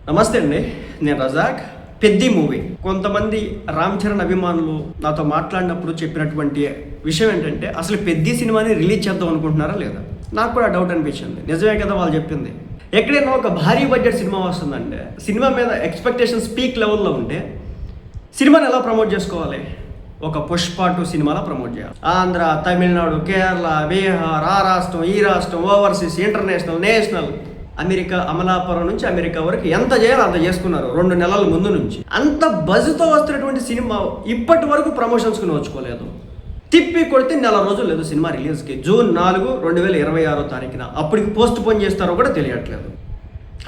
నమస్తే అండి, నేను రజాక్. పెద్ది మూవీ కొంతమంది రామ్ చరణ్ అభిమానులు నాతో మాట్లాడినప్పుడు చెప్పినటువంటి విషయం ఏంటంటే, అసలు పెద్ది సినిమాని రిలీజ్ చేద్దాం అనుకుంటున్నారా లేదా? నాకు కూడా డౌట్ అనిపించింది. నిజమే కదా వాళ్ళు చెప్పింది. ఎక్కడైనా ఒక భారీ బడ్జెట్ సినిమా వస్తుందంటే, సినిమా మీద ఎక్స్పెక్టేషన్స్ పీక్ లెవెల్లో ఉంటే సినిమాని ఎలా ప్రమోట్ చేసుకోవాలి? ఒక పుష్ప 2 సినిమాలో ప్రమోట్ చేయాలి. ఆంధ్ర, తమిళనాడు, కేరళ, బీహార్, ఆ రాష్ట్రం, ఈ రాష్ట్రం, overseas, international, national, America, Amalapuram నుంచి అమెరికా వరకు ఎంత చేయాలో అంత చేసుకున్నారు 2 నెలల ముందు నుంచి. అంత బజ్తో వస్తున్నటువంటి సినిమా ఇప్పటి వరకు ప్రమోషన్స్కి నోచుకోలేదు. తిప్పి కొడితే నెల రోజులు లేదు సినిమా రిలీజ్కి. జూన్ 4, 2026 అప్పటికి పోస్ట్ పోన్ చేస్తారో కూడా తెలియట్లేదు.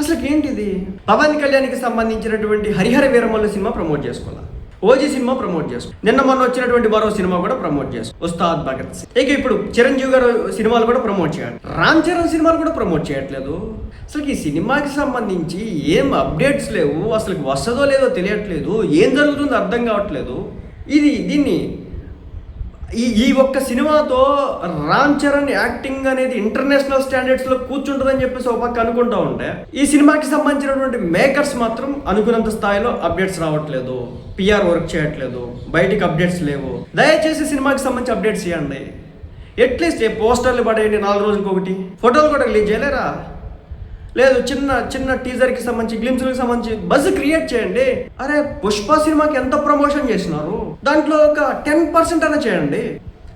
అసలు ఏంటిది? పవన్ కళ్యాణ్కి సంబంధించినటువంటి హరిహర వీరమల్లు సినిమా ప్రమోట్ చేసుకోవాలి, ఓజీ సినిమా ప్రమోట్ చేసుకో, నిన్న మొన్న వచ్చినటువంటి మరో సినిమా కూడా ప్రమోట్ చేసుకో, ఉస్తాద్ భగత్ సింగ్. ఇక ఇప్పుడు చిరంజీవి గారు సినిమాలు కూడా ప్రమోట్ చేయాలి, రామ్ చరణ్ సినిమాలు కూడా ప్రమోట్ చేయట్లేదు. అసలు ఈ సినిమాకి సంబంధించి ఏం అప్డేట్స్ లేవు. అసలు వస్తుందో లేదో తెలియట్లేదు. ఏం జరుగుతుందో అర్థం కావట్లేదు. దీన్ని ఈ ఒక్క సినిమాతో రామ్ చరణ్ యాక్టింగ్ అనేది ఇంటర్నేషనల్ స్టాండర్డ్స్లో కూర్చుంటుందని చెప్పేసి ఒక పక్క అనుకుంటా ఉంటే, ఈ సినిమాకి సంబంధించినటువంటి మేకర్స్ మాత్రం అనుకున్నంత స్థాయిలో అప్డేట్స్ రావట్లేదు, పిఆర్ వర్క్ చేయట్లేదు, బయటికి అప్డేట్స్ లేవు. దయచేసి సినిమాకి సంబంధించి అప్డేట్స్ చేయండి. అట్లీస్ట్ పోస్టర్లు పడేయండి, 4 రోజులకి ఒకటి. ఫోటోలు కూడా రిలీజ్ చేయలేరా? లేదు, చిన్న టీజర్కి సంబంధించి, గ్లిమ్స్కి సంబంధించి బజ్ క్రియేట్ చేయండి. అరే, పుష్ప సినిమాకి ఎంత ప్రమోషన్ చేసినారు, దాంట్లో ఒక 10% అయినా చేయండి.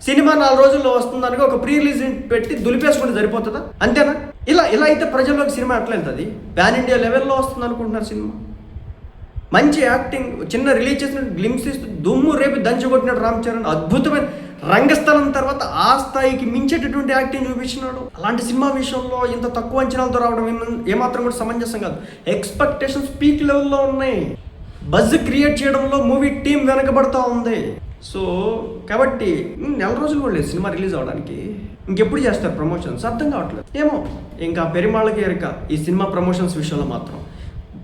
సినిమా 4 రోజుల్లో వస్తుందానికి ఒక ప్రీ రిలీజ్ పెట్టి దులిపేసుకుంటే సరిపోతుందా? అంతేనా? ఇలా అయితే ప్రజల్లోకి సినిమా ఎట్లా వెళ్తుంది? పాన్ ఇండియా లెవెల్లో వస్తుంది అనుకుంటున్నారు సినిమా. మంచి యాక్టింగ్, చిన్న రిలీజ్ చేసిన గ్లిమ్స్ ఇస్తూ దుమ్ము రేపు దంచి కొట్టినాడు రామ్ చరణ్. అద్భుతమైన రంగస్థలం తర్వాత ఆ స్థాయికి మించేటటువంటి యాక్టింగ్ చూపించినాడు. అలాంటి సినిమా విషయంలో ఇంత తక్కువ అంచనాలతో రావడం ఏమాత్రం కూడా సమంజసం కాదు. ఎక్స్పెక్టేషన్స్ పీక్ లెవెల్లో ఉన్నాయి. బజ్ క్రియేట్ చేయడంలో మూవీ టీం వెనకబడతా ఉంది. సో కాబట్టి నెల రోజులు కూడా లేదు సినిమా రిలీజ్ అవ్వడానికి. ఇంకెప్పుడు చేస్తారు ప్రమోషన్స్? అర్థం కావట్లేదు. ఏమో ఇంకా పెరిమాళ్ళకి ఎరక ఈ సినిమా ప్రమోషన్స్ విషయంలో మాత్రం.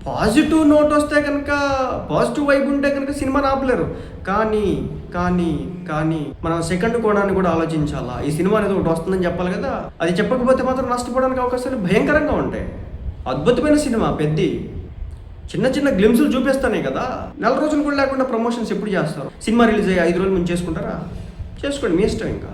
పాజిటివ్ నోట్ వస్తే కనుక, పాజిటివ్ వైబ్ ఉంటే కనుక సినిమాని ఆపలేరు. కానీ మనం సెకండ్ కోణాన్ని కూడా ఆలోచించాలా. ఈ సినిమా అనేది ఒకటి వస్తుందని చెప్పాలి కదా. అది చెప్పకపోతే మాత్రం నష్టపోవడానికి అవకాశాలు భయంకరంగా ఉంటాయి. అద్భుతమైన సినిమా పెద్ది. చిన్న గ్లిమ్స్లు చూపిస్తానే కదా. నెల రోజులు కూడా లేకుండా ప్రమోషన్స్ ఎప్పుడు చేస్తారు? సినిమా రిలీజ్ అయ్యి 5 రోజులు ముందు చేసుకుంటారా? చేసుకోండి, మీ ఇష్టం. ఇంకా